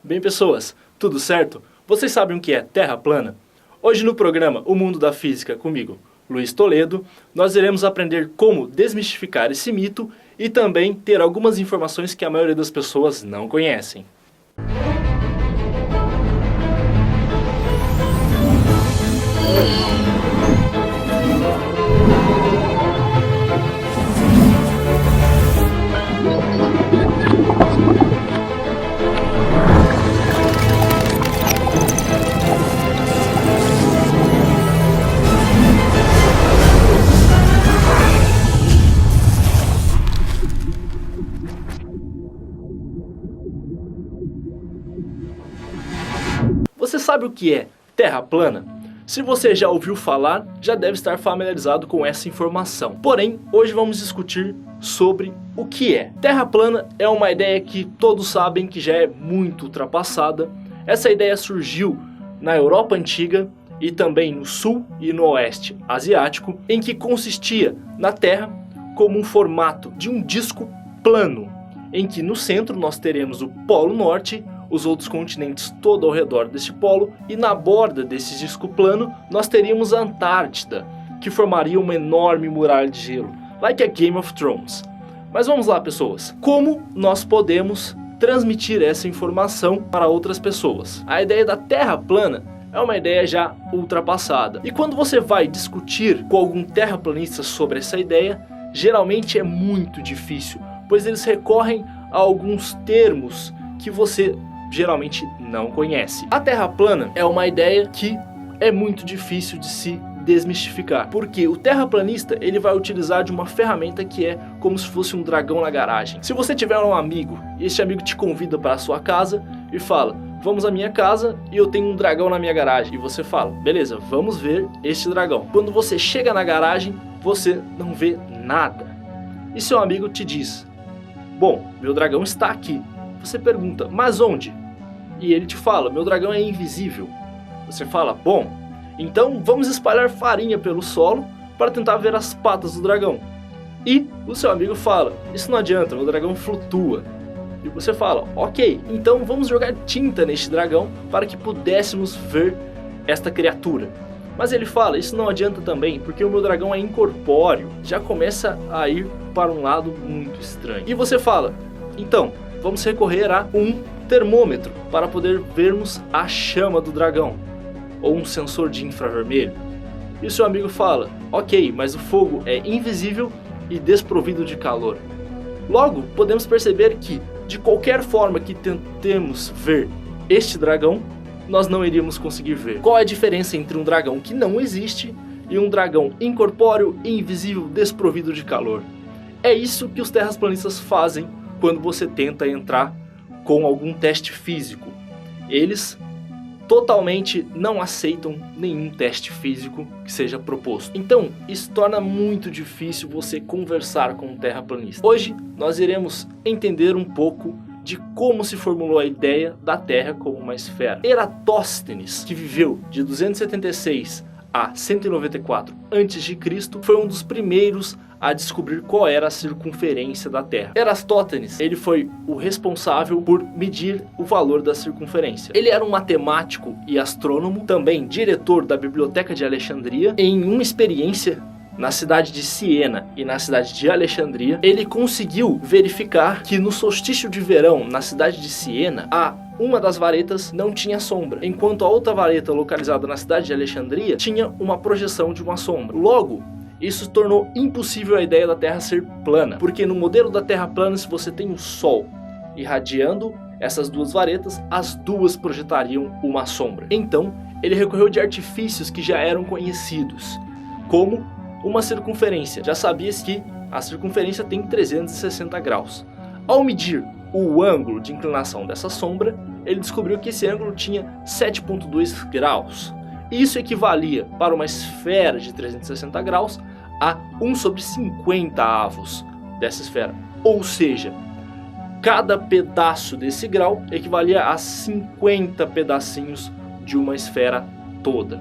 Bem, pessoas, tudo certo? Vocês sabem o que é Terra plana? Hoje no programa O Mundo da Física comigo, Luiz Toledo, nós iremos aprender como desmistificar esse mito e também ter algumas informações que a maioria das pessoas não conhecem. Você sabe o que é Terra plana? Se você já ouviu falar, já deve estar familiarizado com essa informação. Porém, hoje vamos discutir sobre o que é. Terra plana é uma ideia que todos sabem que já é muito ultrapassada. Essa ideia surgiu na Europa Antiga e também no Sul e no Oeste Asiático, em que consistia na Terra como um formato de um disco plano, em que no centro nós teremos o Polo Norte, os outros continentes todo ao redor desse polo, e na borda desse disco plano nós teríamos a Antártida, que formaria uma enorme muralha de gelo, like a Game of Thrones. Mas vamos lá, pessoas, como nós podemos transmitir essa informação para outras pessoas? A ideia da Terra plana é uma ideia já ultrapassada, e quando você vai discutir com algum terraplanista sobre essa ideia, geralmente é muito difícil, pois eles recorrem a alguns termos que você geralmente não conhece. A Terra plana é uma ideia que é muito difícil de se desmistificar, porque o terraplanista ele vai utilizar de uma ferramenta que é como se fosse um dragão na garagem. Se você tiver um amigo e este amigo te convida para a sua casa e fala: vamos à minha casa e eu tenho um dragão na minha garagem, e você fala: beleza, vamos ver este dragão. Quando você chega na garagem, você não vê nada, e seu amigo te diz: bom, meu dragão está aqui. Você pergunta: mas onde? E ele te fala: meu dragão é invisível. Você fala: bom, então vamos espalhar farinha pelo solo para tentar ver as patas do dragão. E o seu amigo fala: isso não adianta, meu dragão flutua. E você fala: ok, então vamos jogar tinta neste dragão para que pudéssemos ver esta criatura. Mas ele fala: isso não adianta também, porque o meu dragão é incorpóreo. Já começa a ir para um lado muito estranho. E você fala: então, vamos recorrer a um termômetro para poder vermos a chama do dragão, ou um sensor de infravermelho. E o seu amigo fala: ok, mas o fogo é invisível e desprovido de calor. Logo, podemos perceber que, de qualquer forma que tentemos ver este dragão, nós não iríamos conseguir ver. Qual é a diferença entre um dragão que não existe e um dragão incorpóreo, invisível, desprovido de calor? É isso que os terraplanistas fazem quando você tenta entrar com algum teste físico. Eles totalmente não aceitam nenhum teste físico que seja proposto. Então, isso torna muito difícil você conversar com um terraplanista. Hoje, nós iremos entender um pouco de como se formulou a ideia da Terra como uma esfera. Eratóstenes, que viveu de 276 a 194 a.C., foi um dos primeiros a descobrir qual era a circunferência da Terra. Eratóstenes, ele foi o responsável por medir o valor da circunferência. Ele era um matemático e astrônomo, também diretor da Biblioteca de Alexandria. Em uma experiência na cidade de Siena e na cidade de Alexandria, ele conseguiu verificar que no solstício de verão, na cidade de Siena, uma das varetas não tinha sombra, enquanto a outra vareta localizada na cidade de Alexandria tinha uma projeção de uma sombra. Logo, isso tornou impossível a ideia da Terra ser plana, porque no modelo da Terra plana, se você tem o Sol irradiando essas duas varetas, as duas projetariam uma sombra. Então, ele recorreu de artifícios que já eram conhecidos, como uma circunferência. Já sabia-se que a circunferência tem 360 graus. Ao medir o ângulo de inclinação dessa sombra, ele descobriu que esse ângulo tinha 7,2 graus. Isso equivalia para uma esfera de 360 graus a 1 sobre 50 avos dessa esfera. Ou seja, cada pedaço desse grau equivalia a 50 pedacinhos de uma esfera toda.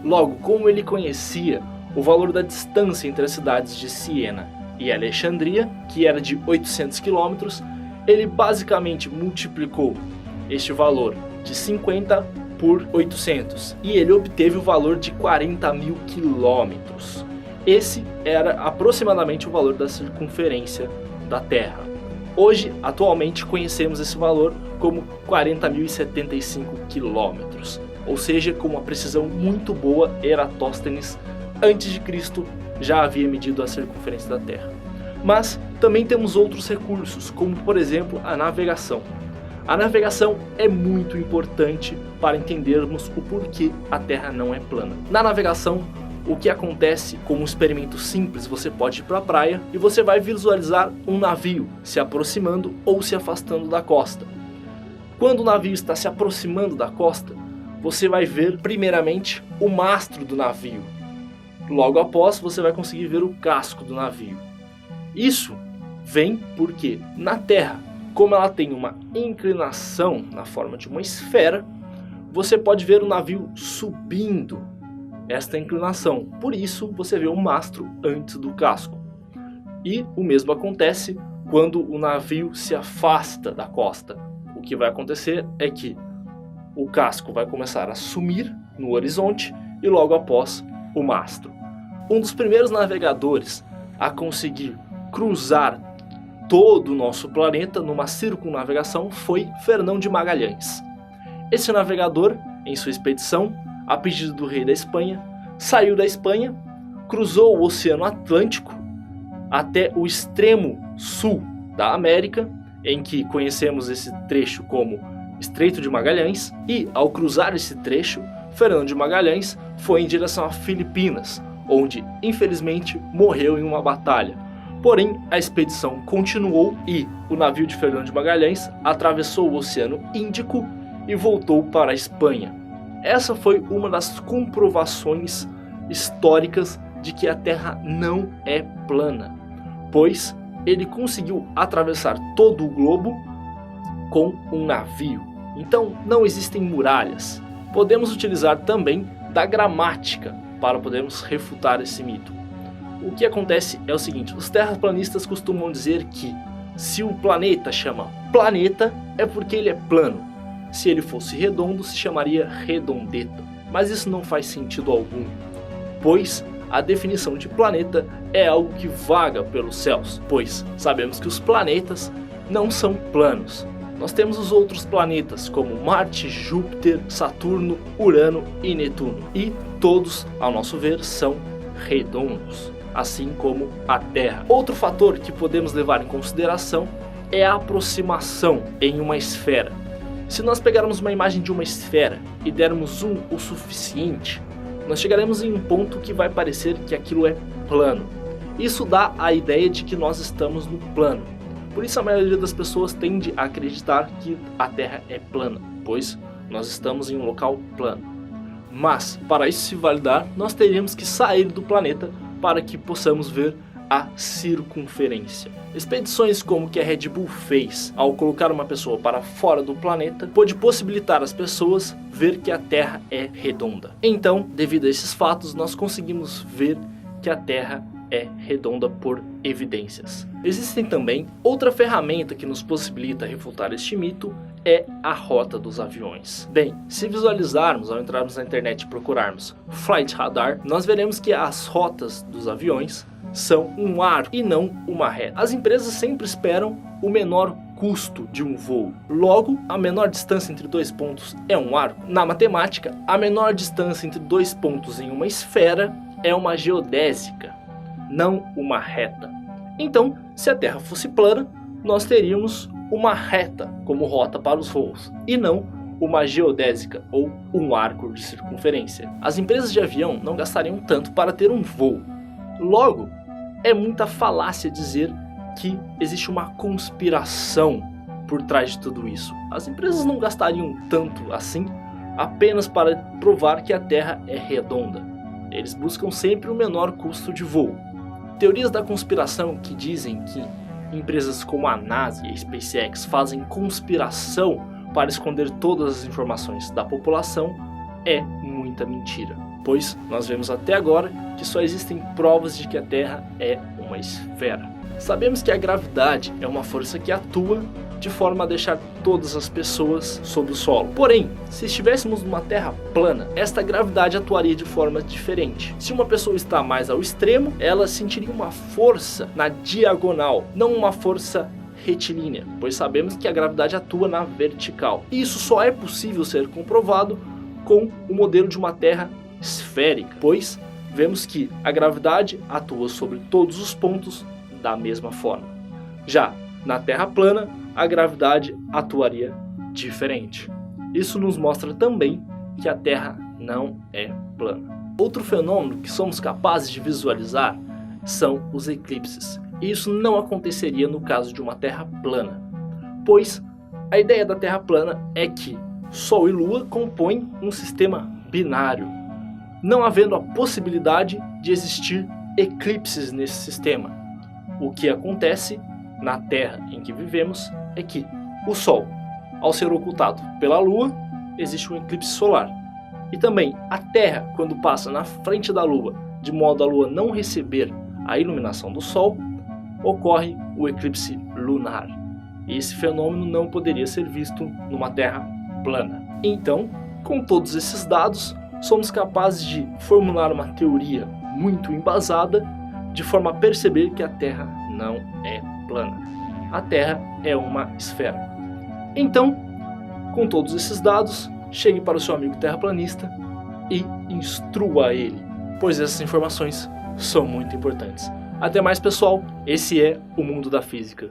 Logo, como ele conhecia o valor da distância entre as cidades de Siena e Alexandria, que era de 800 quilômetros, ele basicamente multiplicou este valor de 50 por 800 e ele obteve o valor de 40 mil quilômetros. Esse era aproximadamente o valor da circunferência da Terra. Hoje, atualmente, conhecemos esse valor como 40.075 quilômetros, ou seja, com uma precisão muito boa, Eratóstenes, antes de Cristo, já havia medido a circunferência da Terra. Mas também temos outros recursos, como por exemplo a navegação. A navegação é muito importante para entendermos o porquê a Terra não é plana. Na navegação, o que acontece com um experimento simples, você pode ir para a praia e você vai visualizar um navio se aproximando ou se afastando da costa. Quando o navio está se aproximando da costa, você vai ver primeiramente o mastro do navio. Logo após, você vai conseguir ver o casco do navio. Isso vem porque na Terra, como ela tem uma inclinação na forma de uma esfera, você pode ver o navio subindo esta inclinação. Por isso você vê o mastro antes do casco. E o mesmo acontece quando o navio se afasta da costa. O que vai acontecer é que o casco vai começar a sumir no horizonte e logo após o mastro. Um dos primeiros navegadores a conseguir cruzar todo o nosso planeta numa circunnavegação foi Fernão de Magalhães. Esse navegador, em sua expedição, a pedido do rei da Espanha, saiu da Espanha, cruzou o Oceano Atlântico até o extremo sul da América, em que conhecemos esse trecho como Estreito de Magalhães, e ao cruzar esse trecho, Fernão de Magalhães foi em direção a Filipinas, onde infelizmente morreu em uma batalha. Porém, a expedição continuou e o navio de Fernão de Magalhães atravessou o Oceano Índico e voltou para a Espanha. Essa foi uma das comprovações históricas de que a Terra não é plana, pois ele conseguiu atravessar todo o globo com um navio. Então, não existem muralhas. Podemos utilizar também da gramática para podermos refutar esse mito. O que acontece é o seguinte: os terraplanistas costumam dizer que se o planeta chama planeta é porque ele é plano. Se ele fosse redondo, se chamaria redondeta. Mas isso não faz sentido algum, pois a definição de planeta é algo que vaga pelos céus, pois sabemos que os planetas não são planos. Nós temos os outros planetas como Marte, Júpiter, Saturno, Urano e Netuno, e todos, ao nosso ver, são redondos, assim como a Terra. Outro fator que podemos levar em consideração é a aproximação em uma esfera. Se nós pegarmos uma imagem de uma esfera e dermos zoom o suficiente, nós chegaremos em um ponto que vai parecer que aquilo é plano. Isso dá a ideia de que nós estamos no plano. Por isso a maioria das pessoas tende a acreditar que a Terra é plana, pois nós estamos em um local plano. Mas, para isso se validar, nós teríamos que sair do planeta para que possamos ver a circunferência. Expedições como que a Red Bull fez ao colocar uma pessoa para fora do planeta pôde possibilitar às pessoas ver que a Terra é redonda. Então, devido a esses fatos, nós conseguimos ver que a Terra é redonda por evidências. Existem também outra ferramenta que nos possibilita refutar este mito, é a rota dos aviões. Bem, se visualizarmos ao entrarmos na internet e procurarmos Flight Radar, nós veremos que as rotas dos aviões são um arco e não uma reta. As empresas sempre esperam o menor custo de um voo. Logo, a menor distância entre dois pontos é um arco. Na matemática, a menor distância entre dois pontos em uma esfera é uma geodésica, não uma reta. Então, se a Terra fosse plana, nós teríamos uma reta como rota para os voos, e não uma geodésica ou um arco de circunferência. As empresas de avião não gastariam tanto para ter um voo. Logo, é muita falácia dizer que existe uma conspiração por trás de tudo isso. As empresas não gastariam tanto assim apenas para provar que a Terra é redonda. Eles buscam sempre o menor custo de voo. Teorias da conspiração que dizem que empresas como a NASA e a SpaceX fazem conspiração para esconder todas as informações da população é muita mentira, pois nós vemos até agora que só existem provas de que a Terra é uma esfera. Sabemos que a gravidade é uma força que atua de forma a deixar todas as pessoas sob o solo. Porém, se estivéssemos numa terra plana, esta gravidade atuaria de forma diferente. Se uma pessoa está mais ao extremo, ela sentiria uma força na diagonal, não uma força retilínea, pois sabemos que a gravidade atua na vertical. E isso só é possível ser comprovado com o modelo de uma terra esférica, pois vemos que a gravidade atua sobre todos os pontos da mesma forma. Já na terra plana, a gravidade atuaria diferente. Isso nos mostra também que a Terra não é plana. Outro fenômeno que somos capazes de visualizar são os eclipses. E isso não aconteceria no caso de uma Terra plana, pois a ideia da Terra plana é que Sol e Lua compõem um sistema binário, não havendo a possibilidade de existir eclipses nesse sistema. O que acontece na Terra em que vivemos é que o Sol, ao ser ocultado pela Lua, existe um eclipse solar. E também a Terra, quando passa na frente da Lua, de modo a Lua não receber a iluminação do Sol, ocorre o eclipse lunar. E esse fenômeno não poderia ser visto numa Terra plana. Então, com todos esses dados, somos capazes de formular uma teoria muito embasada, de forma a perceber que a Terra não é plana. A Terra é uma esfera. Então, com todos esses dados, chegue para o seu amigo terraplanista e instrua ele, pois essas informações são muito importantes. Até mais, pessoal. Esse é o Mundo da Física.